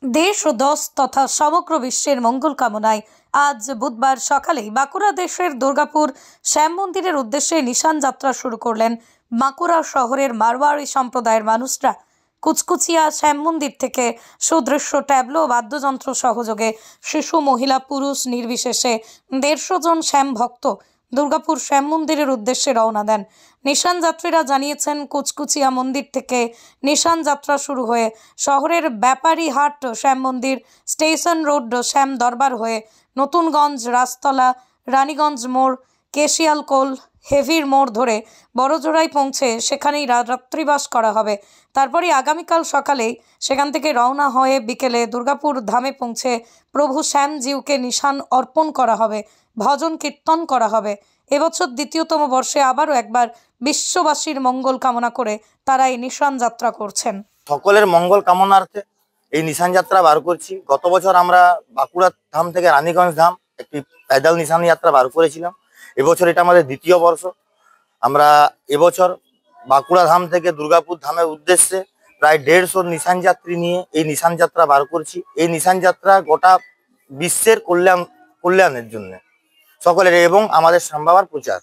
দেশ ও দশ তথা সমগ্র বিশ্বের মঙ্গল কামনায় আজ বুধবার সকালেই বাঁকুড়া দেশের দুর্গাপুর শ্যাম মন্দিরের উদ্দেশ্যে নিশান যাত্রা শুরু করলেন বাঁকুড়া শহরের মারওয়াড়ি সম্প্রদায়ের মানুষরা। কুচকুচিয়া শ্যাম মন্দির থেকে সুদৃশ্য ট্যাবলো বাদ্যযন্ত্র সহযোগে শিশু, মহিলা, পুরুষ নির্বিশেষে 150 জন শ্যাম ভক্ত দুর্গাপুর শ্যাম মন্দিরের উদ্দেশ্যে রওনা দেন। নিশান যাত্রীরা জানিয়েছেন, কুচকুচিয়া মন্দির থেকে নিশান যাত্রা শুরু হয়ে শহরের ব্যাপারীহাট শ্যাম মন্দির, স্টেশন রোড শ্যাম দরবার হয়ে নতুনগঞ্জ, রাজতলা, রানীগঞ্জ মোড়, কেশিয়ালকোল, হেভির মোড় ধরে বড়জোড়ায় পৌঁছে সেখানেই রাত্রিবাস করা হবে। তারপরই আগামীকাল সকালেই সেখান থেকে রওনা হয়ে বিকেলে দুর্গাপুর ধামে পৌঁছে প্রভু শ্যামজিউকে নিশান অর্পণ করা হবে, ভজন কীর্তন করা হবে। এবছর দ্বিতীয়তম বর্ষে আবারও একবার বিশ্ববাসীর মঙ্গল কামনা করে তারা এই নিশান যাত্রা করছেন। সকলের মঙ্গল কামনার্থে এই নিশান যাত্রা বার করছি। গত বছর আমরা বাঁকুড়া ধাম থেকে রানীগঞ্জ ধাম একটি প্যাদাল নিশান যাত্রা বার করেছিলাম। এবছর এটা আমাদের দ্বিতীয় বর্ষ। আমরা এবছর বাঁকুড়া ধাম থেকে দুর্গাপুর ধামের উদ্দেশ্যে প্রায় 150 নিশান যাত্রী নিয়ে এই নিশান যাত্রা বার করছি। এই নিশান যাত্রা গোটা বিশ্বের কল্যাণের জন্য সকলের এবং আমাদের শ্যাম বাবার প্রচার।